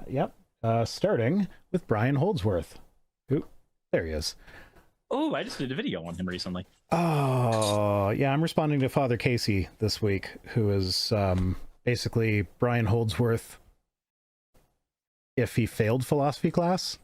Yep. Starting with Brian Holdsworth. Ooh, there he is. Oh, I just did a video on him recently. Oh, yeah, I'm responding to Father Casey this week, who is basically Brian Holdsworth if he failed philosophy class.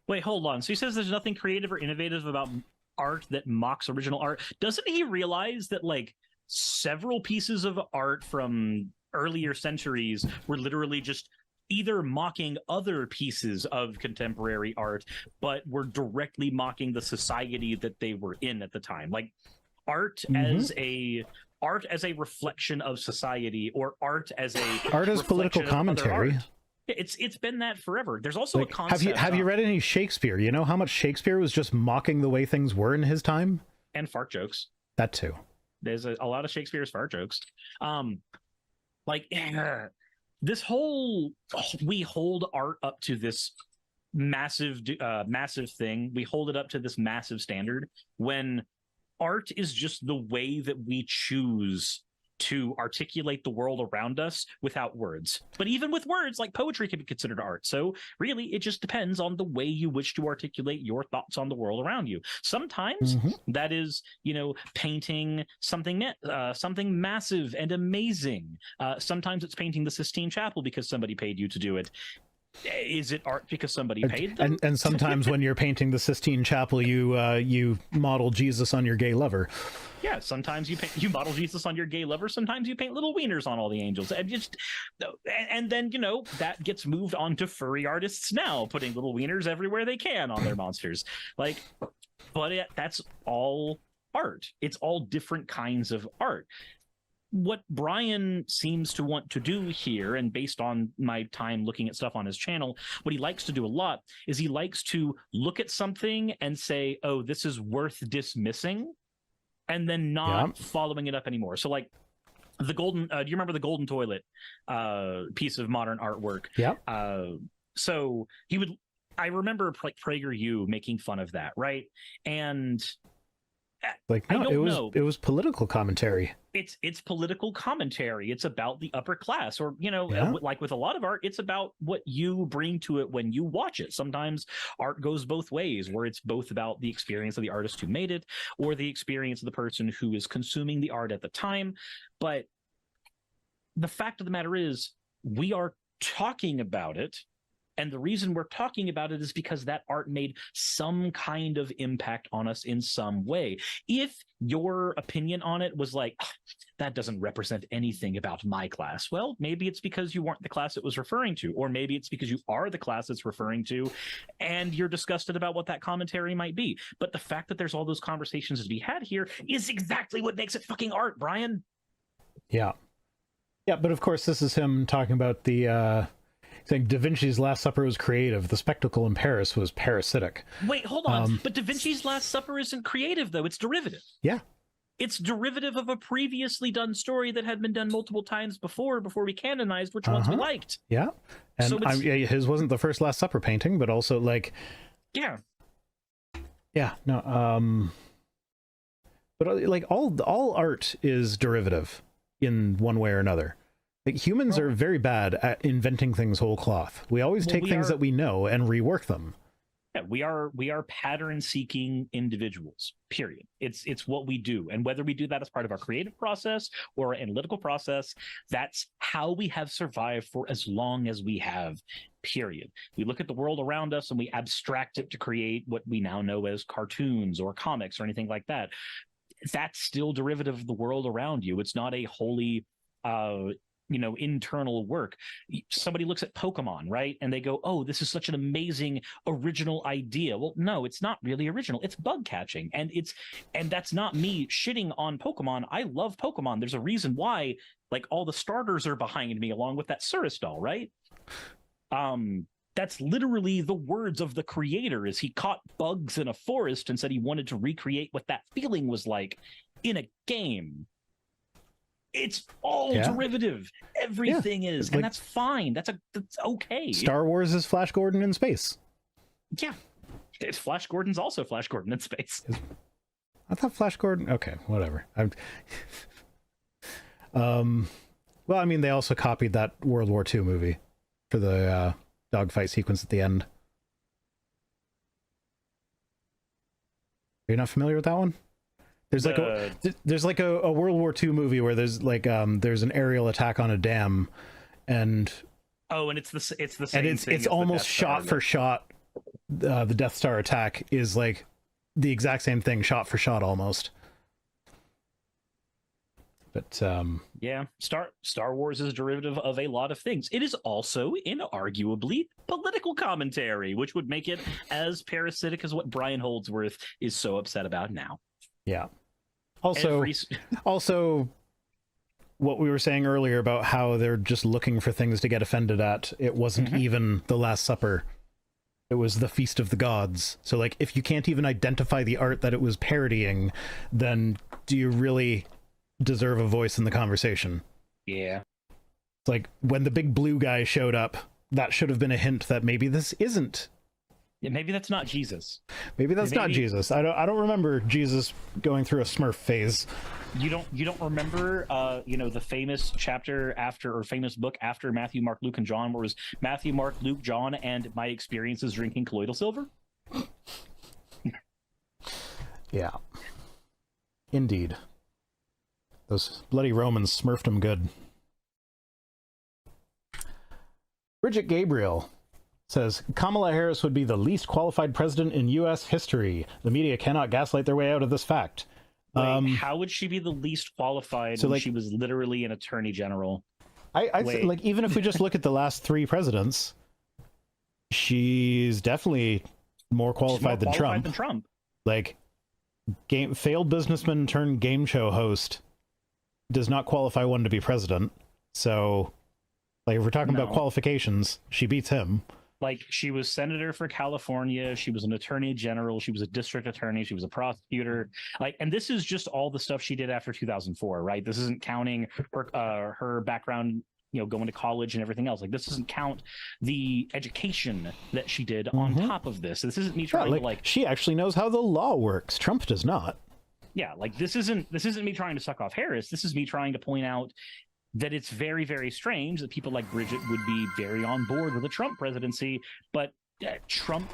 Wait, hold on. So he says there's nothing creative or innovative about art that mocks original art. Doesn't he realize that, like, several pieces of art from earlier centuries were literally just either mocking other pieces of contemporary art, but were directly mocking the society that they were in at the time? Like, art as a reflection of society, or art as political commentary. It's been that forever. There's also a concept. Have you read any Shakespeare? You know how much Shakespeare was just mocking the way things were in his time? And fart jokes. That too. There's a lot of Shakespeare's fart jokes. This whole we hold art up to this massive thing. We hold it up to this massive standard when art is just the way that we choose to articulate the world around us without words. But even with words, like poetry can be considered art. So really, it just depends on the way you wish to articulate your thoughts on the world around you. Sometimes that is, painting something massive and amazing. Sometimes it's painting the Sistine Chapel because somebody paid you to do it. Is it art because somebody paid them? And sometimes when you're painting the Sistine Chapel, you model Jesus on your gay lover. Yeah, sometimes you model Jesus on your gay lover. Sometimes you paint little wieners on all the angels, and then that gets moved on to furry artists now, putting little wieners everywhere they can on their monsters. That's all art. It's all different kinds of art. What Brian seems to want to do here, and based on my time looking at stuff on his channel, what he likes to do a lot is he likes to look at something and say, oh, this is worth dismissing, and then not following it up anymore. So, like, the golden, do you remember the golden toilet piece of modern artwork? Yeah. So I remember PragerU making fun of that, right? And it was political commentary. It's political commentary. It's about the upper class, or like with a lot of art, it's about what you bring to it when you watch it. Sometimes art goes both ways, where it's both about the experience of the artist who made it or the experience of the person who is consuming the art at the time. But the fact of the matter is, we are talking about it. And the reason we're talking about it is because that art made some kind of impact on us in some way. If your opinion on it was like, that doesn't represent anything about my class, well, maybe it's because you weren't the class it was referring to, or maybe it's because you are the class it's referring to, and you're disgusted about what that commentary might be. But the fact that there's all those conversations to be had here is exactly what makes it fucking art, Brian. Yeah. Yeah, but of course, this is him talking about the... saying Da Vinci's Last Supper was creative. The spectacle in Paris was parasitic. Wait, hold on. But Da Vinci's Last Supper isn't creative, though. It's derivative. Yeah. It's derivative of a previously done story that had been done multiple times before we canonized which ones we liked. Yeah. And so his wasn't the first Last Supper painting, but also, like... Yeah. Yeah, no, but, like, all art is derivative in one way or another. Like, humans are very bad at inventing things whole cloth. We always take things that we know and rework them. Yeah, we are pattern-seeking individuals, period. It's what we do. And whether we do that as part of our creative process or analytical process, that's how we have survived for as long as we have, period. We look at the world around us and we abstract it to create what we now know as cartoons or comics or anything like that. That's still derivative of the world around you. It's not a wholly... internal work. Somebody looks at Pokemon, right? And they go, oh, this is such an amazing original idea. Well, no, it's not really original. It's bug catching. And that's not me shitting on Pokemon. I love Pokemon. There's a reason why, like, all the starters are behind me along with that Suris doll, right? That's literally the words of the creator, is he caught bugs in a forest and said he wanted to recreate what that feeling was like in a game. It's all derivative. Everything is, and that's fine. That's okay. Star Wars is Flash Gordon in space. Yeah, Flash Gordon's also Flash Gordon in space. I thought Flash Gordon. Okay, whatever. Well, I mean, they also copied that World War II movie. for the dogfight sequence at the end. Are you not familiar with that one? There's like a World War II movie where there's like there's an aerial attack on a dam, and it's the same and thing it's as almost shot for shot. The Death Star attack is like the exact same thing, shot for shot almost. But yeah, Star Wars is a derivative of a lot of things. It is also inarguably political commentary, which would make it as parasitic as what Brian Holdsworth is so upset about now. Yeah. Also, what we were saying earlier about how they're just looking for things to get offended at. It wasn't even the Last Supper. It was the Feast of the Gods. So, like, if you can't even identify the art that it was parodying, then do you really deserve a voice in the conversation? Yeah. It's like, when the big blue guy showed up, that should have been a hint that maybe this isn't. Yeah, maybe that's not Jesus. Maybe that's not Jesus. I don't remember Jesus going through a Smurf phase. You don't remember the famous chapter after, or famous book after Matthew, Mark, Luke, and John, where it was Matthew, Mark, Luke, John, and my experiences drinking colloidal silver? Yeah. Indeed. Those bloody Romans smurfed him good. Bridget Gabriel says, Kamala Harris would be the least qualified president in U.S. history. The media cannot gaslight their way out of this fact. Wait, how would she be the least qualified when she was literally an attorney general? Like, even if we just look at the last 3 presidents, she's definitely more qualified than Trump. Like, failed businessman turned game show host does not qualify one to be president. So, like, if we're talking about qualifications, she beats him. Like, she was senator for California, she was an attorney general, she was a district attorney, she was a prosecutor. Like, and this is just all the stuff she did after 2004, right? This isn't counting her background, going to college and everything else. Like, this doesn't count the education that she did on top of this. This isn't me trying to she actually knows how the law works. Trump does not. Yeah, like, this isn't me trying to suck off Harris. This is me trying to point out that it's very, very strange that people like Bridget would be very on board with a Trump presidency, but Trump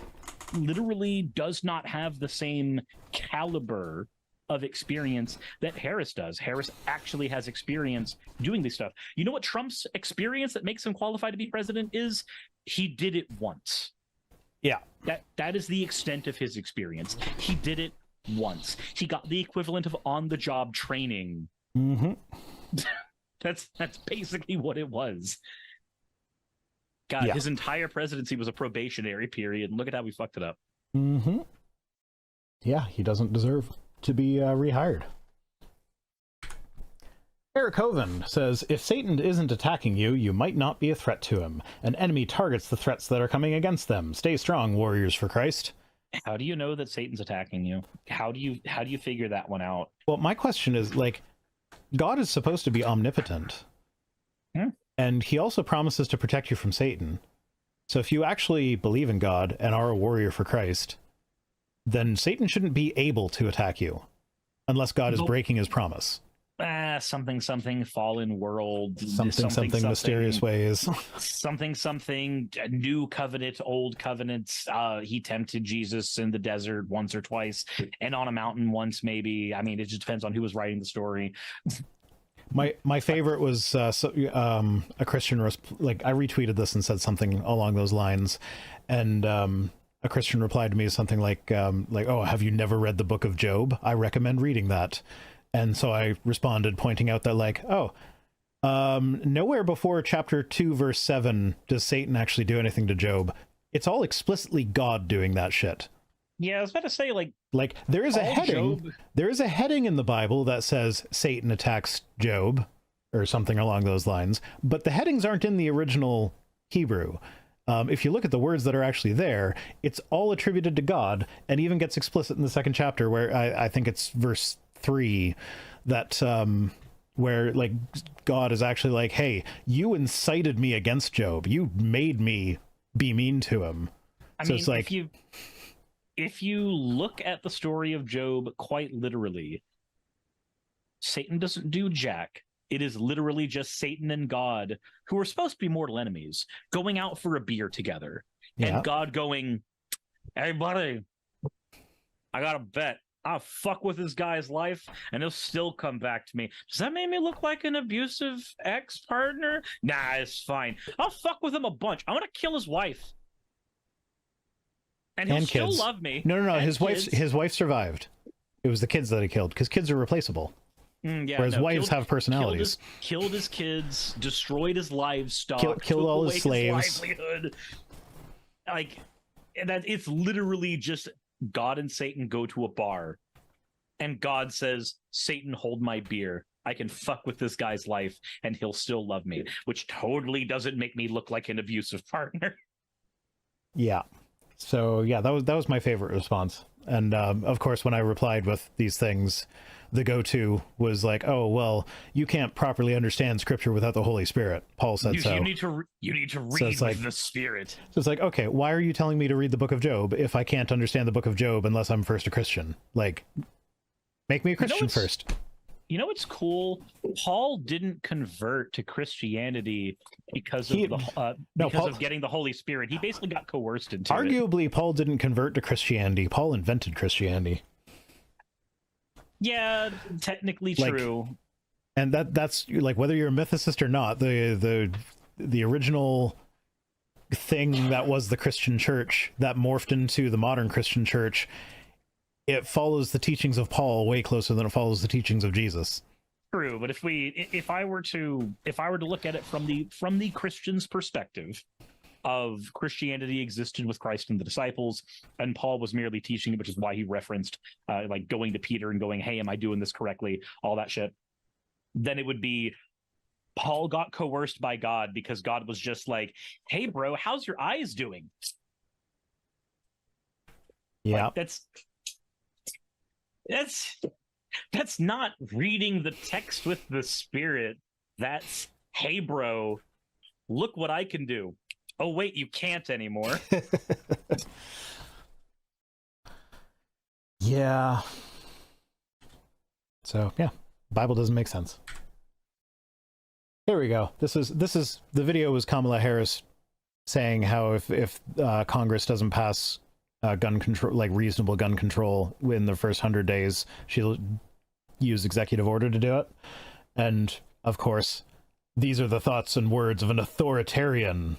literally does not have the same caliber of experience that Harris does. Harris actually has experience doing this stuff. You know what Trump's experience that makes him qualified to be president is? He did it once. Yeah. That is the extent of his experience. He did it once. He got the equivalent of on-the-job training. Mm-hmm. That's basically what it was. God, his entire presidency was a probationary period, and look at how we fucked it up. Mm-hmm. Yeah, he doesn't deserve to be rehired. Eric Hoven says, if Satan isn't attacking you, you might not be a threat to him. An enemy targets the threats that are coming against them. Stay strong, warriors for Christ. How do you know that Satan's attacking you? How do you figure that one out? Well, my question is, like, God is supposed to be omnipotent. And he also promises to protect you from Satan. So if you actually believe in God and are a warrior for Christ, then Satan shouldn't be able to attack you unless God is breaking his promise. Something fallen world, something mysterious ways. something new covenant, old covenants. He tempted Jesus in the desert once or twice, and on a mountain once, maybe. I mean, it just depends on who was writing the story. My favorite was a Christian, like, I retweeted this and said something along those lines, and a Christian replied to me something like, oh, have you never read the book of Job? I recommend reading that. And so I responded, pointing out that, like, nowhere before chapter 2, verse 7 does Satan actually do anything to Job. It's all explicitly God doing that shit. Yeah, I was about to say, like there is a heading. Job... There is a heading in the Bible that says Satan attacks Job, or something along those lines. But the headings aren't in the original Hebrew. If you look at the words that are actually there, it's all attributed to God, and even gets explicit in the second chapter, where I think it's verse 3, that where, like, God is actually like, hey, you incited me against Job, you made me be mean to him. I mean, it's like, if you look at the story of Job quite literally, Satan doesn't do jack. It is literally just Satan and God, who are supposed to be mortal enemies, going out for a beer together. Yeah. And God going, hey, buddy, I got a bet. I'll fuck with this guy's life, and he'll still come back to me. Does that make me look like an abusive ex-partner? Nah, it's fine. I'll fuck with him a bunch. I'm going to kill his wife. And he'll still love me. No. His wife survived. It was the kids that he killed, because kids are replaceable. Whereas wives have personalities. Killed his kids, destroyed his livestock, killed all his slaves. His livelihood. Like, that, it's literally just God and Satan go to a bar, and God says, Satan, hold my beer. I can fuck with this guy's life, and he'll still love me, which totally doesn't make me look like an abusive partner. Yeah. So, yeah, that was my favorite response. And, of course, when I replied with these things, the go-to was like, oh, well, you can't properly understand Scripture without the Holy Spirit. Paul said so. You need to read with the Spirit. So it's like, okay, why are you telling me to read the book of Job if I can't understand the book of Job unless I'm first a Christian? Like, make me a Christian first. You know what's cool? Paul didn't convert to Christianity because of getting the Holy Spirit. He basically got coerced into it. Arguably, Paul didn't convert to Christianity. Paul invented Christianity. Yeah, technically true. And that's like, whether you're a mythicist or not, the original thing that was the Christian church that morphed into the modern Christian church, it follows the teachings of Paul way closer than it follows the teachings of Jesus. True, but if I were to look at it from the Christian's perspective of Christianity existed with Christ and the disciples, and Paul was merely teaching it, which is why he referenced like going to Peter and going, hey, am I doing this correctly? All that shit. Then it would be Paul got coerced by God because God was just like, hey, bro, how's your eyes doing? Yeah. Like, that's not reading the text with the Spirit. That's, hey, bro, look what I can do. Oh, wait, you can't anymore. Yeah. So, yeah, Bible doesn't make sense. There we go. This is the video was Kamala Harris saying how if Congress doesn't pass gun control, like reasonable gun control in the first 100 days, she'll use executive order to do it. And of course, these are the thoughts and words of an authoritarian.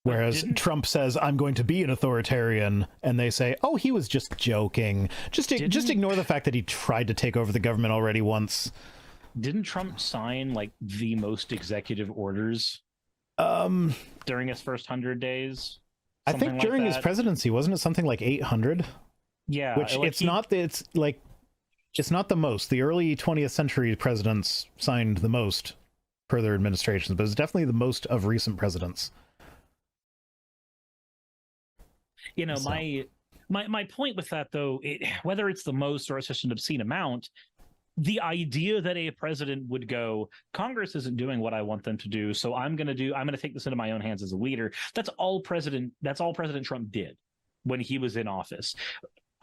Whereas Trump says, I'm going to be an authoritarian, and they say, oh, he was just joking. Just ignore the fact that he tried to take over the government already once. Didn't Trump sign like the most executive orders during his first 100 days? I think during his presidency, wasn't it something like 800? Yeah. Which it's not the most. The early 20th century presidents signed the most per their administrations, but it's definitely the most of recent presidents. You know, So. my point with that, though, whether it's the most or it's just an obscene amount, the idea that a president would go, Congress isn't doing what I want them to do, so I'm going to take this into my own hands as a leader. That's all President Trump did when he was in office.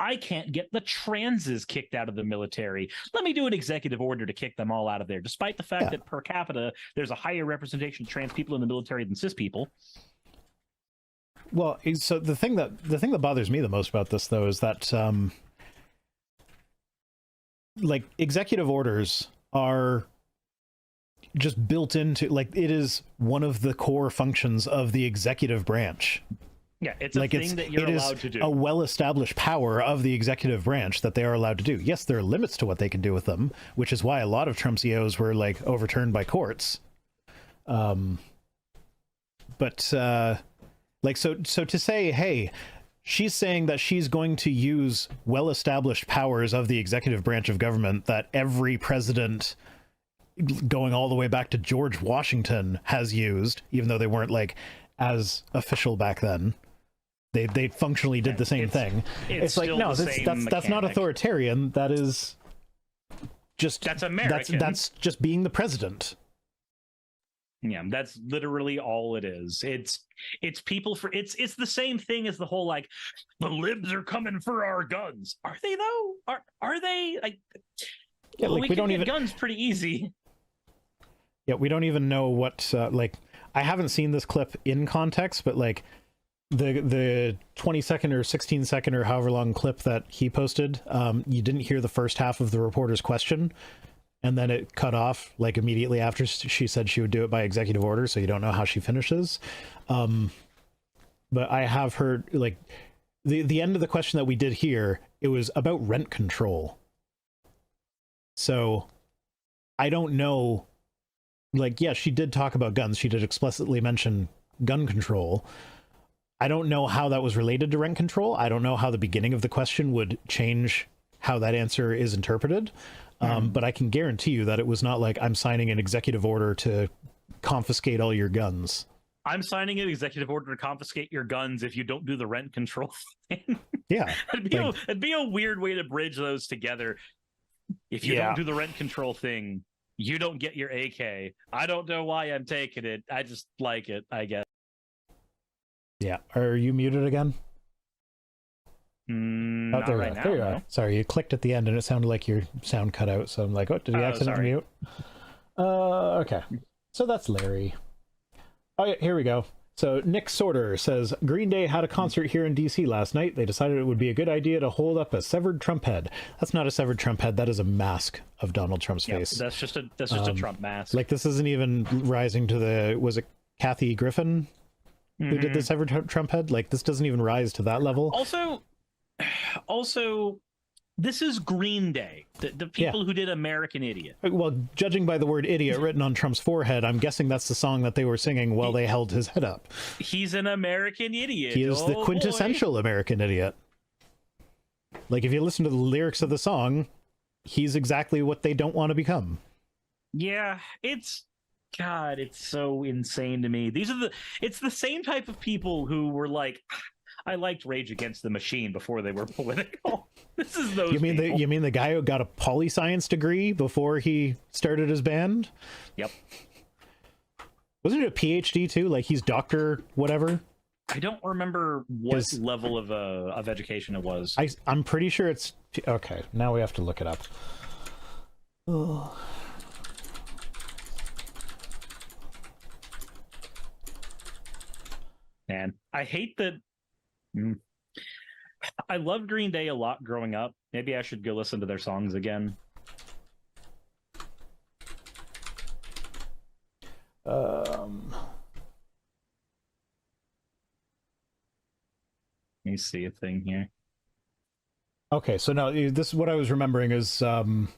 I can't get the transes kicked out of the military. Let me do an executive order to kick them all out of there, despite the fact that per capita, there's a higher representation of trans people in the military than cis people. Well, so the thing that bothers me the most about this, though, is that like executive orders are just built into, like, it is one of the core functions of the executive branch. Yeah, it's a thing that you're allowed to do. A well-established power of the executive branch that they are allowed to do. Yes, there are limits to what they can do with them, which is why a lot of Trump's EOs were like overturned by courts. Like, so to say, hey, she's saying that she's going to use well-established powers of the executive branch of government that every president going all the way back to George Washington has used, even though they weren't like as official back then. They functionally did the same thing. It's like, no, that's not authoritarian. That is just, that's American. That's just being the president. Yeah, that's literally all it is. It's people for it's the same thing as the whole like the libs are coming for our guns. Are they though? Are they like? Yeah, well, like, we don't get guns pretty easy. Yeah, we don't even know what, like, I haven't seen this clip in context, but like the 20-second or 16-second or however long clip that he posted, you didn't hear the first half of the reporter's question, and then it cut off like immediately after she said she would do it by executive order, so you don't know how she finishes. But I have heard, like, the end of the question that we did hear, it was about rent control. So I don't know, like, yeah, she did talk about guns. She did explicitly mention gun control. I don't know how that was related to rent control. I don't know how the beginning of the question would change how that answer is interpreted. But I can guarantee you that it was not like, I'm signing an executive order to confiscate all your guns. I'm signing an executive order to confiscate your guns if you don't do the rent control thing. Yeah. It'd be a weird way to bridge those together. If you don't do the rent control thing, you don't get your AK. I don't know why I'm taking it. I just like it, I guess. Yeah. Are you muted again? Not there right you now. There you No. are. Sorry, you clicked at the end and it sounded like your sound cut out. So I'm like, what? Did he accidentally mute? Okay. So that's Larry. Oh, yeah, here we go. So Nick Sorter says, Green Day had a concert here in DC last night. They decided it would be a good idea to hold up a severed Trump head. That's not a severed Trump head. That is a mask of Donald Trump's face. That's just a Trump mask. Like, this isn't even rising to the, was it Kathy Griffin who did the severed Trump head? Like, this doesn't even rise to that level. Also, this is Green Day, the people who did American Idiot. Well, judging by the word idiot written on Trump's forehead, I'm guessing that's the song that they were singing while they held his head up. He's an American idiot. He is the quintessential American idiot. Like, if you listen to the lyrics of the song, he's exactly what they don't want to become. Yeah, it's so insane to me. It's the same type of people who were like, I liked Rage Against the Machine before they were political. This is those people. You mean the guy who got a poli-science degree before he started his band? Yep. Wasn't it a PhD too? Like, he's doctor whatever? I don't remember what level of education it was. I'm pretty sure it's... Okay, now we have to look it up. Oh. Man, I hate that... I loved Green Day a lot growing up. Maybe I should go listen to their songs again. Let me see a thing here. Okay, so now this is what I was remembering is Tom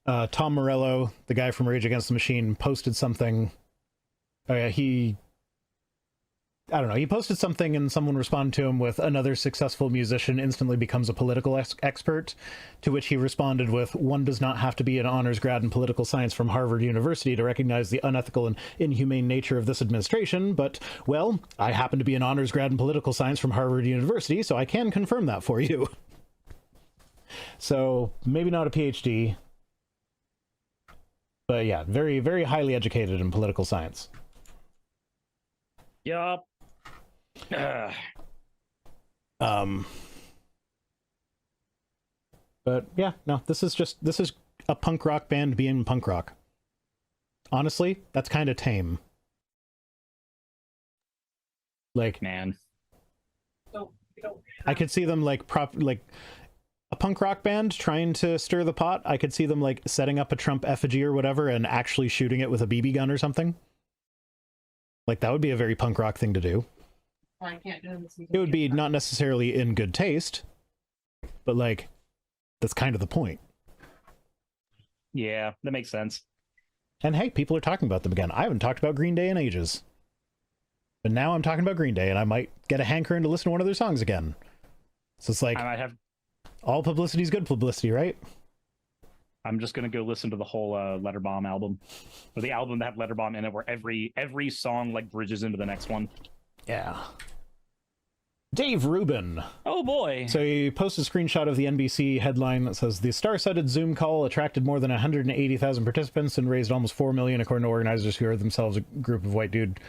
Morello, the guy from Rage Against the Machine, posted something. Oh yeah, he posted something and someone responded to him with, another successful musician instantly becomes a political expert, to which he responded with, one does not have to be an honors grad in political science from Harvard University to recognize the unethical and inhumane nature of this administration, but, well, I happen to be an honors grad in political science from Harvard University, so I can confirm that for you. So, maybe not a PhD, but yeah, very, very highly educated in political science. Yup. But yeah, no, this is a punk rock band being punk rock. Honestly, that's kind of tame. Like, man, I could see them like a punk rock band trying to stir the pot. I could see them like setting up a Trump effigy or whatever and actually shooting it with a BB gun or something. Like, that would be a very punk rock thing to do. I can't do this. It would be not necessarily in good taste, but like, that's kind of the point. Yeah, that makes sense. And hey, people are talking about them again. I haven't talked about Green Day in ages. But now I'm talking about Green Day, and I might get a hankering to listen to one of their songs again. So it's like, I might have... all publicity is good publicity, right? I'm just gonna go listen to the whole Letterbomb album, or the album that have Letterbomb in it, where every song like bridges into the next one. Yeah. Dave Reuben. Oh boy. So he posted a screenshot of the NBC headline that says, the star-studded Zoom call attracted more than 180,000 participants and raised almost $4 million, according to organizers who are themselves a group of white dude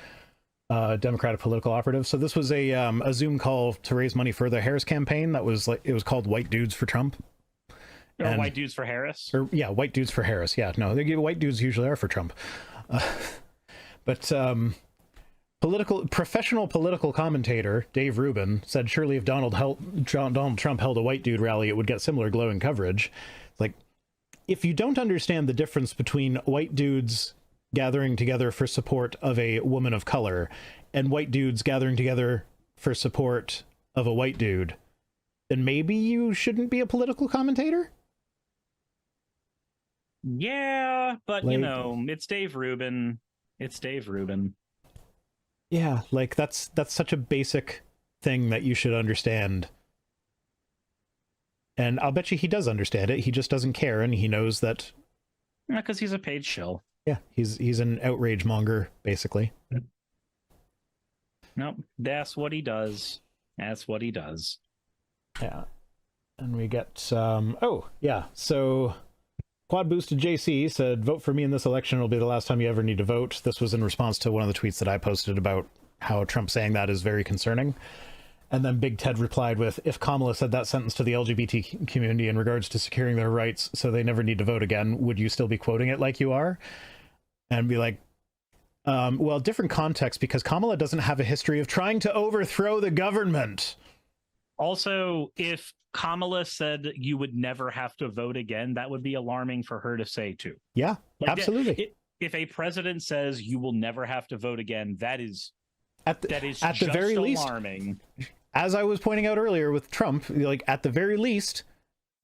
Democratic political operatives. So this was a Zoom call to raise money for the Harris campaign. That was like, it was called White Dudes for Trump. Or White Dudes for Harris? Or, yeah, White Dudes for Harris. Yeah, no, white dudes usually are for Trump. But professional political commentator Dave Reuben said surely if Donald Trump held a white dude rally, it would get similar glowing coverage. Like, if you don't understand the difference between white dudes gathering together for support of a woman of color and white dudes gathering together for support of a white dude, then maybe you shouldn't be a political commentator? Yeah, but Like, you know, it's Dave Rubin. It's Dave Rubin. Yeah, like that's such a basic thing that you should understand. And I'll bet you he does understand it. He just doesn't care, and he knows that. Yeah, because he's a paid shill. Yeah, he's an outrage monger, basically. Nope, that's what he does. That's what he does. Yeah, and we get oh yeah, so Quad Boosted JC said, "Vote for me in this election. It'll be the last time you ever need to vote." This was in response to one of the tweets that I posted about how Trump saying that is very concerning. And then Big Ted replied with, "If Kamala said that sentence to the LGBT community in regards to securing their rights so they never need to vote again, would you still be quoting it like you are?" And be like, well, different context, because Kamala doesn't have a history of trying to overthrow the government. Also, if Kamala said you would never have to vote again, that would be alarming for her to say too. Yeah, like, absolutely. If a president says you will never have to vote again, that is at the very alarming. Least, as I was pointing out earlier with Trump, like at the very least,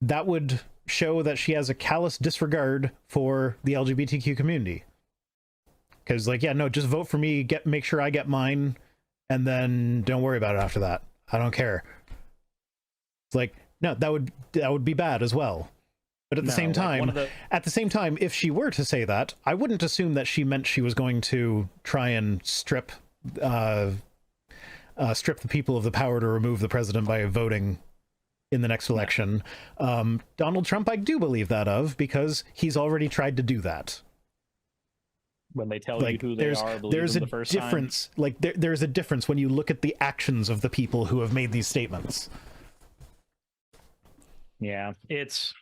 that would show that she has a callous disregard for the LGBTQ community. Because, like, yeah, no, just vote for me, make sure I get mine, and then don't worry about it after that. I don't care. It's like, no, that would be bad as well. But at the same time, if she were to say that, I wouldn't assume that she meant she was going to try and strip the people of the power to remove the president by voting in the next election. Donald Trump, I do believe that of, because he's already tried to do that. When they tell you who they are, there's a difference. Like there's a difference when you look at the actions of the people who have made these statements. Yeah, it's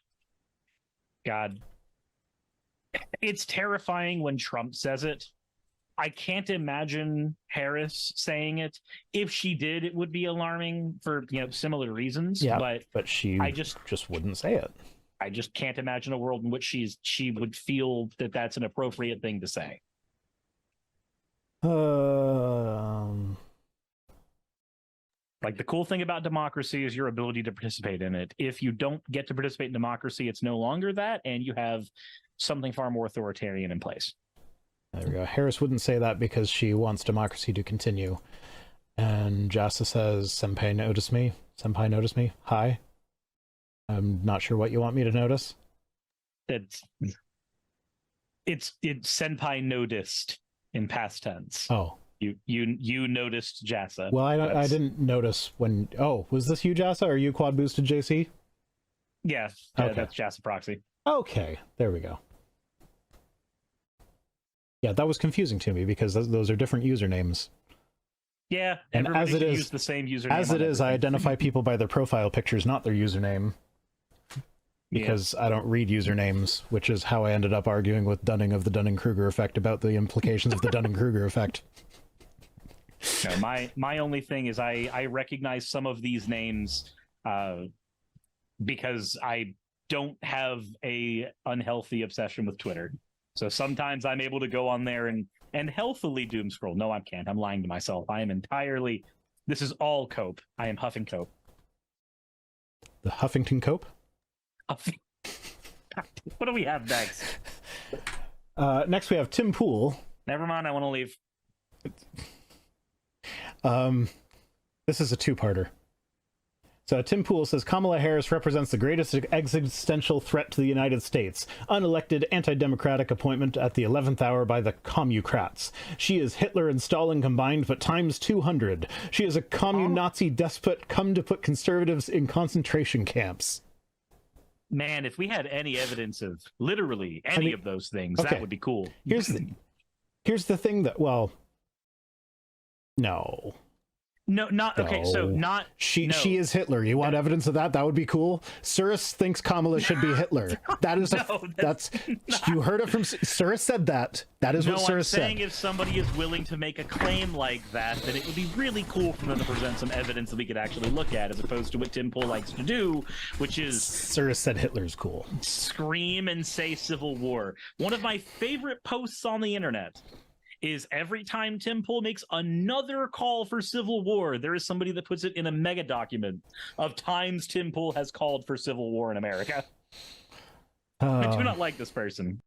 terrifying when Trump says it. I can't imagine Harris saying it. If she did, it would be alarming for similar reasons. Yeah, but she just wouldn't say it. I just can't imagine a world in which she would feel that that's an appropriate thing to say. Like, the cool thing about democracy is your ability to participate in it. If you don't get to participate in democracy, it's no longer that, and you have something far more authoritarian in place. There we go. Harris wouldn't say that because she wants democracy to continue. And Jasa says, "Senpai, notice me. Senpai, notice me. Hi. I'm not sure what you want me to notice." It's senpai noticed in past tense. Oh, you noticed Jasa. Well, I didn't notice when. Oh, was this you, Jasa? Or are you Quad Boosted JC? Yeah, okay. That's Jasa Proxy. Okay, there we go. Yeah, that was confusing to me because those are different usernames. Yeah, and as it is, use the same username. As it is, I identify people by their profile pictures, not their username. Because I don't read usernames, which is how I ended up arguing with Dunning of the Dunning-Kruger effect about the implications of the Dunning-Kruger effect. No, my only thing is I recognize some of these names because I don't have a unhealthy obsession with Twitter. So sometimes I'm able to go on there and healthily doom scroll. No, I can't. I'm lying to myself. I am entirely... This is all cope. I am huffing cope. The Huffington Cope? What do we have next? Next we have Tim Pool. Never mind, I want to leave. This is a two-parter. So Tim Pool says, Kamala Harris represents the greatest existential threat to the United States. Unelected, anti-democratic appointment at the 11th hour by the Commucrats. She is Hitler and Stalin combined, but times 200. She is a commun-Nazi despot come to put conservatives in concentration camps. Man, if we had any evidence of literally any of those things, that would be cool. Here's the thing that, well, no. No, not okay. So No. not She no. she is Hitler. You want evidence of that? That would be cool. Suris thinks Kamala should be Hitler. That is that's you heard it from Suris said that. That is No, what I'm Suris saying said. if somebody is willing to make a claim like that, then it would be really cool for them to present some evidence that we could actually look at, as opposed to what Tim Pool likes to do, which is Suris said Hitler's cool. scream and say Civil War. One of my favorite posts on the internet is every time Tim Pool makes another call for Civil War, there is somebody that puts it in a mega document of times Tim Pool has called for Civil War in America. I do not like this person.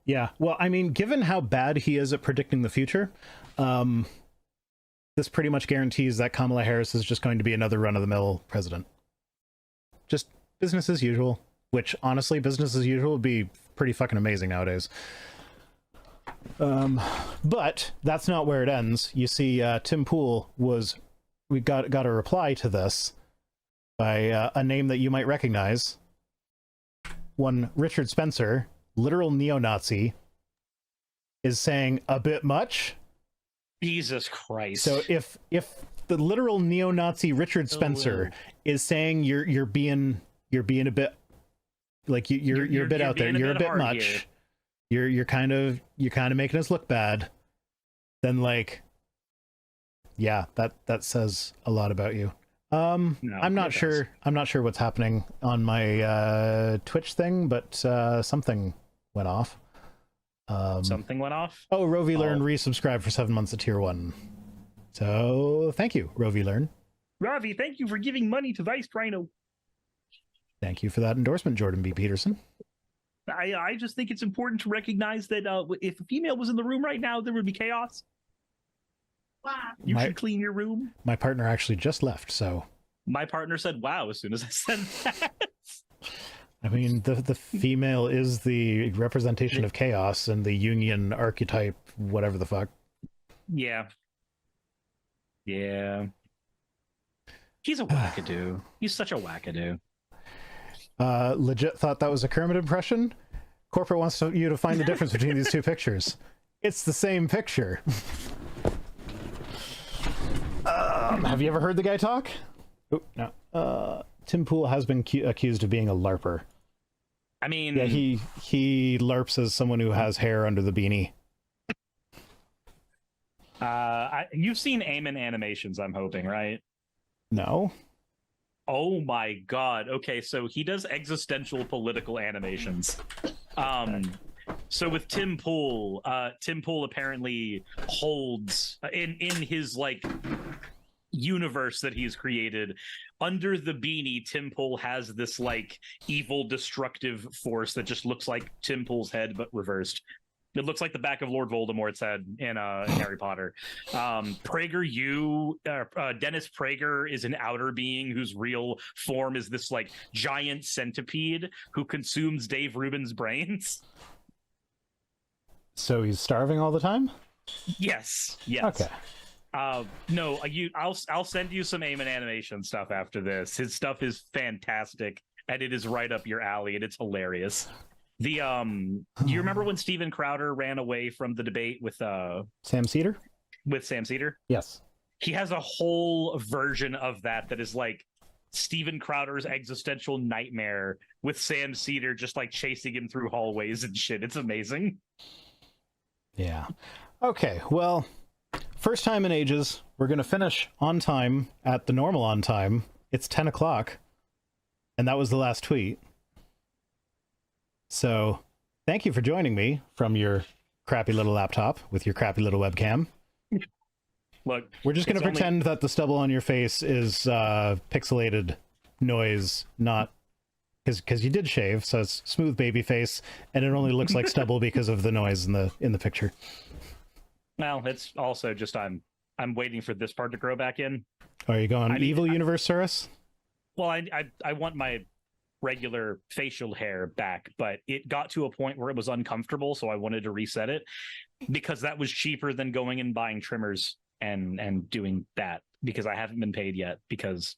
Yeah, well, I mean, given how bad he is at predicting the future, this pretty much guarantees that Kamala Harris is just going to be another run-of-the-mill president. Just business as usual, which, honestly, business as usual would be pretty fucking amazing nowadays. But that's not where it ends. You see, Tim Pool we got a reply to this by a name that you might recognize. One Richard Spencer, literal neo-Nazi, is saying a bit much. Jesus Christ. So if the literal neo-Nazi Richard Spencer is saying you're being a bit like you're a bit out there, you're a bit much. Here. You're kind of making us look bad, then like, yeah, that says a lot about you. No, I'm not sure what's happening on my Twitch thing, but something went off. Something went off? Oh, Rovi Learn resubscribed for 7 months at tier 1. So thank you, Rovi Learn. Ravi, thank you for giving money to Vice Rhino. Thank you for that endorsement, Jordan B. Peterson. I just think it's important to recognize that if a female was in the room right now, there would be chaos. Wow. You should clean your room. My partner actually just left, so... My partner said, wow, as soon as I said that. I mean, the female is the representation of chaos and the union archetype, whatever the fuck. Yeah. Yeah. He's a wackadoo. He's such a wackadoo. Legit thought that was a Kermit impression. Corporate wants you to find the difference between these two pictures. It's the same picture. Have you ever heard the guy talk? Oh, no. Tim Pool has been accused of being a LARPer. I mean... Yeah, he LARPs as someone who has hair under the beanie. You've seen Eamon animations, I'm hoping, right? No. Oh my god. Okay, so he does existential political animations. So with Tim Pool apparently holds in his like universe that he's created, under the beanie, Tim Pool has this like evil destructive force that just looks like Tim Pool's head but reversed. It looks like the back of Lord Voldemort's head in Harry Potter. Dennis Prager is an outer being whose real form is this like giant centipede who consumes Dave Rubin's brains. So he's starving all the time? Yes. Okay. No, I'll send you some Eamon animation stuff after this. His stuff is fantastic, and it is right up your alley, and it's hilarious. Do you remember when Steven Crowder ran away from the debate with Sam Cedar? With Sam Cedar? Yes. He has a whole version of that is like Steven Crowder's existential nightmare with Sam Cedar just like chasing him through hallways and shit. It's amazing. Yeah. Okay, well, first time in ages, we're going to finish on time at the normal on time. It's 10 o'clock, and that was the last tweet. So, thank you for joining me from your crappy little laptop with your crappy little webcam. Look, we're just going to pretend that the stubble on your face is pixelated noise, not... Because you did shave, so it's smooth baby face, and it only looks like stubble because of the noise in the picture. Well, it's also just I'm waiting for this part to grow back in. Oh, are you going evil universe, Suris? Well, I want my regular facial hair back, but it got to a point where it was uncomfortable, so I wanted to reset it because that was cheaper than going and buying trimmers and doing that, because I haven't been paid yet because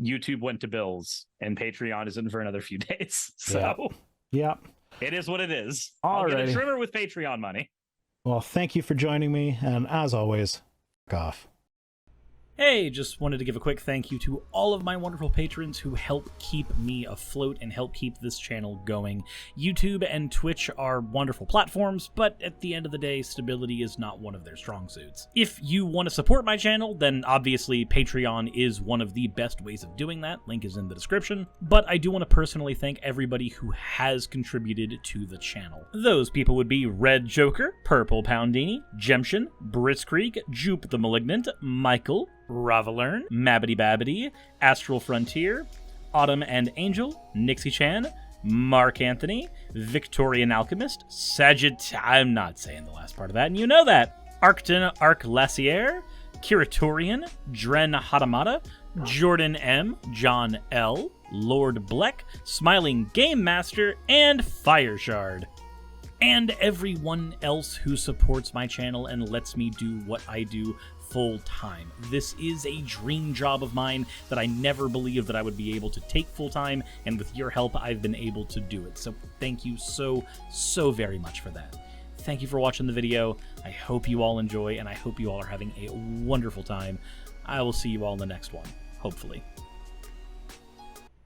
YouTube went to bills and Patreon isn't for another few days. So yeah. It is what it is. Alrighty. I'll get a trimmer with Patreon money. Well, thank you for joining me, and as always, fuck off. Hey, just wanted to give a quick thank you to all of my wonderful patrons who help keep me afloat and help keep this channel going. YouTube and Twitch are wonderful platforms, but at the end of the day, stability is not one of their strong suits. If you want to support my channel, then obviously Patreon is one of the best ways of doing that. Link is in the description. But I do want to personally thank everybody who has contributed to the channel. Those people would be Red Joker, Purple Poundini, Jemshin, Britzkrieg, Jupe the Malignant, Michael, Ravalern, Mabbity Babbity, Astral Frontier, Autumn and Angel, Nixie Chan, Mark Anthony, Victorian Alchemist, I'm not saying the last part of that, and you know that, Arcton Arclacier, Kiratorian, Dren Hadamata, Jordan M, John L, Lord Bleck, Smiling Game Master, and Fireshard. And everyone else who supports my channel and lets me do what I do full time. This is a dream job of mine that I never believed that I would be able to take full time, and with your help, I've been able to do it. So thank you so very much for that. Thank you for watching the video. I hope you all enjoy, and I hope you all are having a wonderful time. I will see you all in the next one, hopefully.